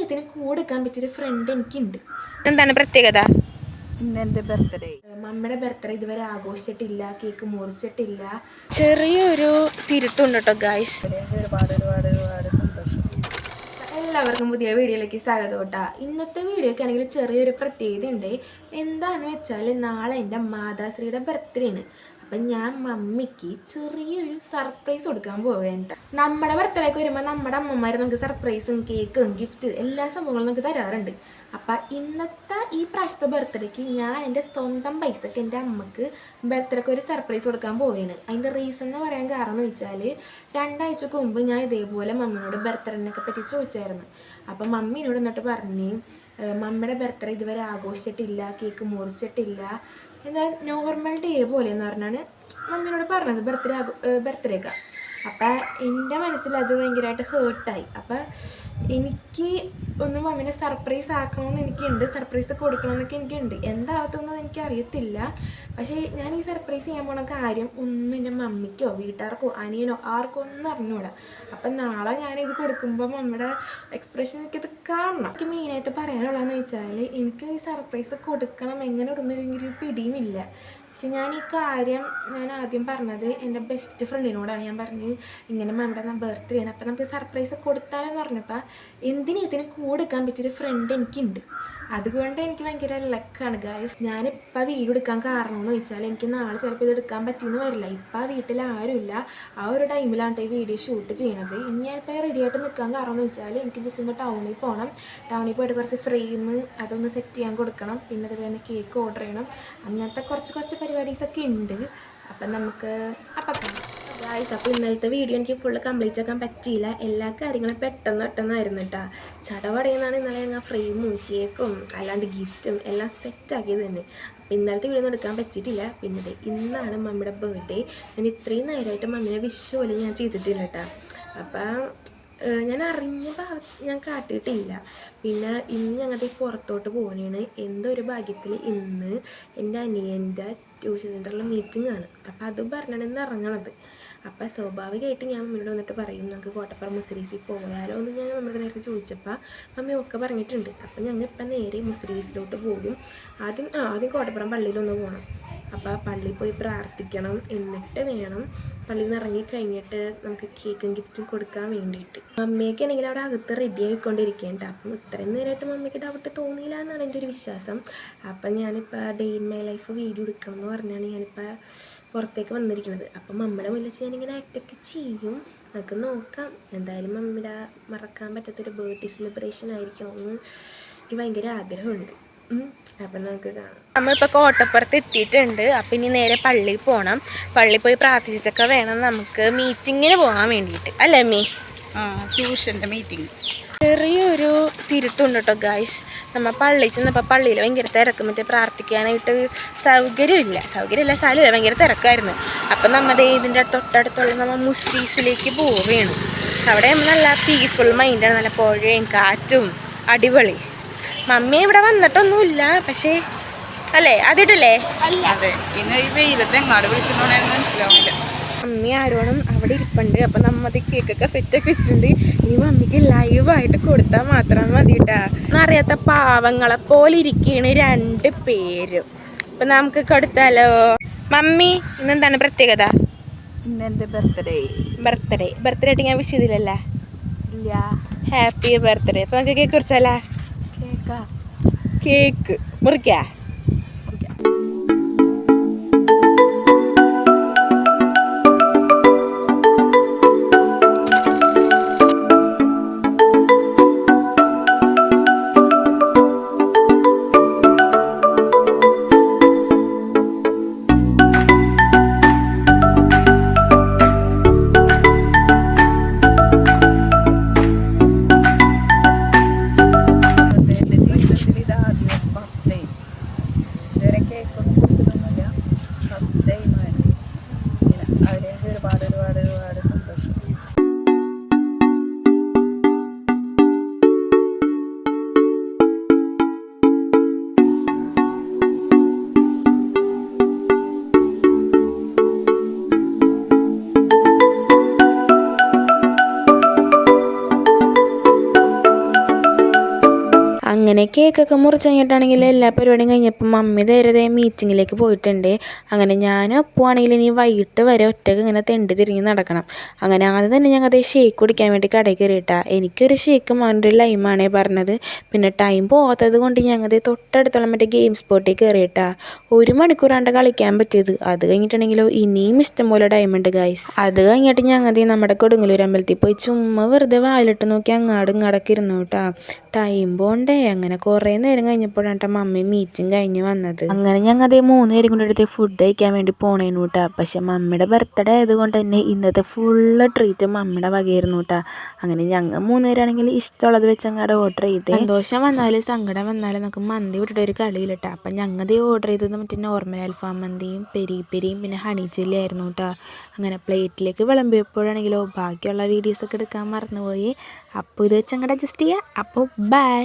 ഇതിന് കൊടുക്കാൻ പറ്റിയൊരു ഫ്രണ്ട് എനിക്കുണ്ട്. എന്താണ് പ്രത്യേകത? ഇന്നെൻ്റെ ബർത്ത്ഡേ. മമ്മിയുടെ ബർത്ത്ഡേ ഇതുവരെ ആഘോഷിച്ചിട്ടില്ല, കേക്ക് മുറിച്ചിട്ടില്ല. ചെറിയൊരു തിരുത്തുണ്ട് കേട്ടോ ഗായ്സ്. ഒരുപാട് സന്തോഷം. എല്ലാവർക്കും പുതിയ വീഡിയോയിലേക്ക് സ്വാഗതം കേട്ടോ. ഇന്നത്തെ വീഡിയോയ്ക്ക് ആണെങ്കിൽ ചെറിയൊരു പ്രത്യേകത ഉണ്ട്. എന്താണെന്ന് വെച്ചാൽ നാളെ എൻ്റെ മാതാശ്രീയുടെ ബർത്ത്ഡേ ആണ്. അപ്പം ഞാൻ മമ്മിക്ക് ചെറിയൊരു സർപ്രൈസ് കൊടുക്കാൻ പോവേണ്ട. നമ്മുടെ ബർത്ത്ഡേക്ക് വരുമ്പോൾ നമ്മുടെ അമ്മമാർ നമുക്ക് സർപ്രൈസും കേക്കും ഗിഫ്റ്റ് എല്ലാ സംഭവങ്ങളും നമുക്ക് തരാറുണ്ട്. അപ്പം ഇന്നത്തെ ഈ പ്രാവശ്യത്തെ ബർത്ത്ഡേക്ക് ഞാൻ എൻ്റെ സ്വന്തം പൈസക്ക് എൻ്റെ അമ്മക്ക് ബർത്ത്ഡേക്ക് ഒരു സർപ്രൈസ് കൊടുക്കാൻ പോവുകയാണ്. അതിൻ്റെ റീസൺ എന്ന് പറയാൻ കാരണം എന്ന് വെച്ചാൽ 2 ആഴ്ചക്ക് മുമ്പ് ഞാൻ ഇതേപോലെ മമ്മിനോട് ബർത്ത്ഡേനൊക്കെ പറ്റി ചോദിച്ചായിരുന്നു. അപ്പം മമ്മിനോട് എന്നിട്ട് പറഞ്ഞു മമ്മിയുടെ ബർത്ത്ഡേ ഇതുവരെ ആഘോഷിച്ചിട്ടില്ല, കേക്ക് മുറിച്ചിട്ടില്ല, എന്നാൽ നോർമൽ ഡേ പോലെ എന്ന് പറഞ്ഞാണ് മമ്മിനോട് പറഞ്ഞത് ബർത്ത്ഡേക്ക്. അപ്പം എൻ്റെ മനസ്സിൽ അത് ഭയങ്കരമായിട്ട് ഹേർട്ടായി. അപ്പം എനിക്ക് ഒന്ന് മമ്മിനെ സർപ്രൈസ് ആക്കണമെന്ന് എനിക്കുണ്ട്, സർപ്രൈസ് കൊടുക്കണമെന്നൊക്കെ എനിക്കുണ്ട്. എന്താവത്തൊന്നും എനിക്കറിയത്തില്ല. പക്ഷേ ഞാൻ ഈ സർപ്രൈസ് ചെയ്യാൻ പോണ കാര്യം ഒന്നും എൻ്റെ മമ്മിക്കോ വീട്ടുകാർക്കോ അനിയനോ ആർക്കോ ഒന്നും അറിഞ്ഞൂടാ. അപ്പം നാളെ ഞാനിത് കൊടുക്കുമ്പോൾ മമ്മിയുടെ എക്സ്പ്രഷൻ എനിക്കത് കാണണം. എനിക്ക് മെയിനായിട്ട് പറയാനുള്ളതെന്ന് വെച്ചാൽ എനിക്ക് ഈ സർപ്രൈസ് കൊടുക്കണം എങ്ങനെ ഇടുന്നൊരു പിടിയുമില്ല. പക്ഷെ ഞാൻ ഈ കാര്യം ഞാൻ ആദ്യം പറഞ്ഞത് എൻ്റെ ബെസ്റ്റ് ഫ്രണ്ടിനോടാണ്. ഞാൻ പറഞ്ഞത് ഇങ്ങനെ മമ്മിയുടെ ബർത്ത്ഡേ ആണ്, അപ്പം നമുക്ക് സർപ്രൈസ് കൊടുത്താലെന്ന് പറഞ്ഞപ്പോൾ എന്തിനും ഇതിന് കൊടുക്കാൻ പറ്റിയൊരു ഫ്രണ്ട് എനിക്കുണ്ട്. അതുകൊണ്ട് എനിക്ക് ഭയങ്കര ലക്കാണ് ഗായ്സ്. ഞാനിപ്പോൾ വീഡിയോ എടുക്കാൻ കാരണം എന്ന് വെച്ചാൽ എനിക്ക് നാളെ ചിലപ്പോൾ ഇത് എടുക്കാൻ പറ്റിയെന്ന് വരില്ല. ഇപ്പം വീട്ടിൽ ആരുമില്ല, ആ ഒരു ടൈമിലാണ് ഈ വീഡിയോ ഷൂട്ട് ചെയ്യണത്. ഇനി ഞാനിപ്പോൾ റെഡി ആയിട്ട് നിൽക്കാൻ കാരണം എന്ന് വെച്ചാൽ എനിക്ക് ജസ്റ്റ് ഒന്ന് ടൗണിൽ പോകണം. ടൗണിൽ പോയിട്ട് കുറച്ച് ഫ്രെയിം അതൊന്ന് സെറ്റ് ചെയ്യാൻ കൊടുക്കണം. പിന്നെ അതുപോലെ തന്നെ കേക്ക് ഓർഡർ ചെയ്യണം. അങ്ങനത്തെ കുറച്ച് പരിപാടീസൊക്കെ ഉണ്ട്. അപ്പം നമുക്ക് അപ്പം ഗായ്സ്, അപ്പോൾ ഇന്നലത്തെ വീഡിയോ എനിക്ക് ഫുള്ള് കംപ്ലീറ്റ് ആക്കാൻ പറ്റിയില്ല. എല്ലാ കാര്യങ്ങളും പെട്ടെന്നായിരുന്നു കേട്ടോ. ചടപടയെന്നാണ് ഇന്നലെ ഞങ്ങൾ ഫ്രെയിമും കേക്കും അല്ലാണ്ട് ഗിഫ്റ്റും എല്ലാം സെറ്റാക്കിയത് തന്നെ. അപ്പോൾ ഇന്നലത്തെ വീഡിയോ ഒന്നും എടുക്കാൻ പറ്റിയിട്ടില്ല. പിന്നെ ഇന്നാണ് മമ്മിയുടെ ബർത്ത്ഡേ. ഞാൻ ഇത്രയും നേരമായിട്ട് മമ്മിനെ വിഷ് പോലും ഞാൻ ചെയ്തിട്ടില്ല കേട്ടോ. അപ്പം ഞാൻ അറിഞ്ഞ ഞാൻ കാട്ടിയിട്ടില്ല. പിന്നെ ഇന്ന് ഞങ്ങളുടെ പുറത്തോട്ട് പോകുന്നതാണ്. എന്തോ ഒരു ഭാഗ്യത്തിൽ ഇന്ന് എൻ്റെ അനിയൻ്റെ ട്യൂഷൻ സെൻ്ററിലെ മീറ്റിംഗ് ആണ്. അപ്പോൾ അത് പറഞ്ഞാണ് ഇന്ന് ഇറങ്ങണത്. അപ്പോൾ സ്വാഭാവികമായിട്ട് ഞാൻ മമ്മിയോട് വന്നിട്ട് പറയും നമുക്ക് കോട്ടപ്പുറം മുസിരീസിൽ പോയാലോ എന്ന് ഞാൻ മമ്മിയുടെ നേരത്തെ ചോദിച്ചപ്പോൾ മമ്മി ഒക്കെ പറഞ്ഞിട്ടുണ്ട്. അപ്പോൾ ഞങ്ങൾ ഇപ്പം നേരെ മുസിരീസിലോട്ട് പോകും. ആദ്യം കോട്ടപ്പുറം പള്ളിയിലൊന്ന് പോകണം. അപ്പോൾ പള്ളിയിൽ പോയി പ്രാർത്ഥിക്കണം. എന്നിട്ട് വേണം പള്ളിയിൽ നിന്ന് ഇറങ്ങിക്കഴിഞ്ഞിട്ട് നമുക്ക് കേക്കും ഗിഫ്റ്റും കൊടുക്കാൻ വേണ്ടിയിട്ട്. മമ്മിയൊക്കെയാണെങ്കിൽ അവിടെ അകത്ത് റെഡി ആയിക്കൊണ്ടിരിക്കേണ്ട. അപ്പം ഇത്രയും നേരമായിട്ട് മമ്മിക്ക് ഡൗട്ട് തോന്നിയില്ല എന്നാണ് എൻ്റെ ഒരു വിശ്വാസം. അപ്പം ഞാനിപ്പോൾ day in my life video എടുക്കണം എന്ന് പറഞ്ഞാണ് ഞാനിപ്പോൾ പുറത്തേക്ക് വന്നിരിക്കുന്നത്. അപ്പം മമ്മിയുടെ മുന്നിൽ ഞാനിങ്ങനെ ആക്റ്റൊക്കെ ചെയ്യും. നമുക്ക് നോക്കാം. എന്തായാലും മമ്മിയുടെ മറക്കാൻ പറ്റാത്തൊരു ബർത്ത്ഡേ സെലിബ്രേഷൻ ആയിരിക്കണം എന്ന് എനിക്ക് ഭയങ്കര ആഗ്രഹമുണ്ട്. അപ്പം നമുക്ക് കാണാം. നമ്മളിപ്പോൾ കോട്ടപ്പുറത്ത് എത്തിയിട്ടുണ്ട്. അപ്പം ഇനി നേരെ പള്ളിയിൽ പോകണം. പള്ളിയിൽ പോയി പ്രാർത്ഥിച്ചിട്ടൊക്കെ വേണം നമുക്ക് മീറ്റിങ്ങിന് പോകാൻ വേണ്ടിയിട്ട്, അല്ലേ അമ്മി? ട്യൂഷൻ്റെ മീറ്റിംഗ്. ചെറിയൊരു തിരുത്തുണ്ട് കേട്ടോ ഗായ്സ്. നമ്മൾ പള്ളിയിൽ ചെന്നപ്പോൾ പള്ളിയിൽ ഭയങ്കര തിരക്ക്, മറ്റേ പ്രാർത്ഥിക്കാനായിട്ട് സൗകര്യമില്ല, സ്ഥലമില്ല, ഭയങ്കര തിരക്കായിരുന്നു. അപ്പം നമ്മുടെ ഇതിൻ്റെ തൊട്ടടുത്തുള്ള നമ്മൾ മുസ്ലിംസിലേക്ക് പോവുകയാണ്. അവിടെ നല്ല പീസ്ഫുൾ മൈൻഡാണ്, നല്ല പുഴയും കാറ്റും അടിപൊളി. മമ്മി ഇവിടെ വന്നിട്ടൊന്നുമില്ല, പക്ഷേ അല്ലേ ആദ്യമായിട്ടല്ലേ? അതെ, പിന്നെ ഈ വെയിലത്ത് എങ്ങാട് വിളിച്ചിട്ടുണ്ടെന്ന് മനസ്സിലാവില്ല. മമ്മി ആരോണം അവിടെ ഇരിപ്പുണ്ട്. അപ്പം നമ്മത് കേക്കൊക്കെ സെറ്റൊക്കെ വെച്ചിട്ടുണ്ട്. ഇനി മമ്മിക്ക് ലൈവായിട്ട് കൊടുത്താൽ മാത്രം മതി കേട്ടാ. അറിയാത്ത പാവങ്ങളെ പോലെ ഇരിക്കുകയാണ് 2 പേരും. അപ്പം നമുക്ക് കൊടുത്താലോ? മമ്മി ഇന്നെന്താണ് പ്രത്യേകത? ഇന്നെൻ്റെ ബർത്ത്ഡേ ആയിട്ട് ഞാൻ വിഷ് ചെയ്തില്ലല്ലേ? ഇല്ല. Happy birthday. അപ്പം നമുക്ക് കേക്ക് കുറിച്ചാലേ? കേക്ക് മുറിക്കാ? അങ്ങനെ കേക്കൊക്കെ മുറിച്ച് കഴിഞ്ഞിട്ടാണെങ്കിൽ എല്ലാ പരിപാടിയും കഴിഞ്ഞപ്പോൾ മമ്മി നേരെ മീറ്റിങ്ങിലേക്ക് പോയിട്ടുണ്ട്. അങ്ങനെ ഞാനും അപ്പുവാണെങ്കിൽ ഇനി വൈകിട്ട് വരെ ഒറ്റയ്ക്ക് ഇങ്ങനെ തെണ്ടി തിരിഞ്ഞ് നടക്കണം. അങ്ങനെ ആദ്യം തന്നെ ഞങ്ങൾ അതേ ഷേക്ക് കുടിക്കാൻ വേണ്ടി കടയിൽ കയറിയിട്ടാ. എനിക്കൊരു ഷേക്കും അവൻ്റെ ഒരു ലൈമാണേ പറഞ്ഞത്. പിന്നെ ടൈം പോകാത്തത് കൊണ്ട് ഞങ്ങൾ തൊട്ടടുത്തുള്ള മറ്റേ ഗെയിം സ്പോട്ടിൽ കയറിയിട്ടാ. 1 മണിക്കൂറാണ്ട് കളിക്കാൻ പറ്റിയത്. അത് കഴിഞ്ഞിട്ടുണ്ടെങ്കിലോ ഇനിയും ഇഷ്ടംപോലെ ടൈമുണ്ട് ഗൈസ്. അത് കഴിഞ്ഞിട്ട് ഞങ്ങൾ നമ്മുടെ കൊടുങ്ങല്ലൂർ അമ്പലത്തിൽ പോയി ചുമ്മാ വെറുതെ വായിലിട്ട് നോക്കി അങ്ങാടും ഇങ്ങാടൊക്കെ ഇരുന്നു കേട്ടാ. ടൈം പോണ്ടേ. അങ്ങനെ കുറേ നേരം കഴിഞ്ഞപ്പോഴാണ് മമ്മി മീറ്റിംഗ് കഴിഞ്ഞ് വന്നത്. അങ്ങനെ ഞങ്ങൾ 3 പേരും കൂടെ അടുത്ത് ഫുഡ് കഴിക്കാൻ വേണ്ടി പോണേന്നു കേട്ടാ. പക്ഷെ മമ്മിയുടെ ബർത്ത്ഡേ ആയതുകൊണ്ട് തന്നെ ഇന്നത്തെ ഫുള്ള് ട്രീറ്റ് മമ്മിയുടെ വകയായിരുന്നു കേട്ടാ. അങ്ങനെ ഞങ്ങൾ 3 പേരാണെങ്കിൽ ഇഷ്ടമുള്ളത് വെച്ച് അങ്ങോട്ട് ഓർഡർ ചെയ്ത്. സന്തോഷം വന്നാലും സങ്കടം വന്നാലും നമുക്ക് മന്തി വിട്ടിട്ട് ഒരു കളിയിലിട്ടാ. അപ്പം ഞങ്ങൾ ഓർഡർ ചെയ്തത് മറ്റേ നോർമൽ അൽഫാം മന്തിയും പെരി പെരിയും പിന്നെ ഹണി ചില്ലി ആയിരുന്നു കേട്ടോ. അങ്ങനെ പ്ലേറ്റിലേക്ക് വിളമ്പിയപ്പോഴാണെങ്കിലോ ബാക്കിയുള്ള വീഡിയോസൊക്കെ എടുക്കാൻ മറന്നുപോയി. അപ്പോൾ ഇത് വെച്ച് അങ്ങോട്ട് അഡ്ജസ്റ്റ് ചെയ്യാം. അപ്പോൾ ബൈ.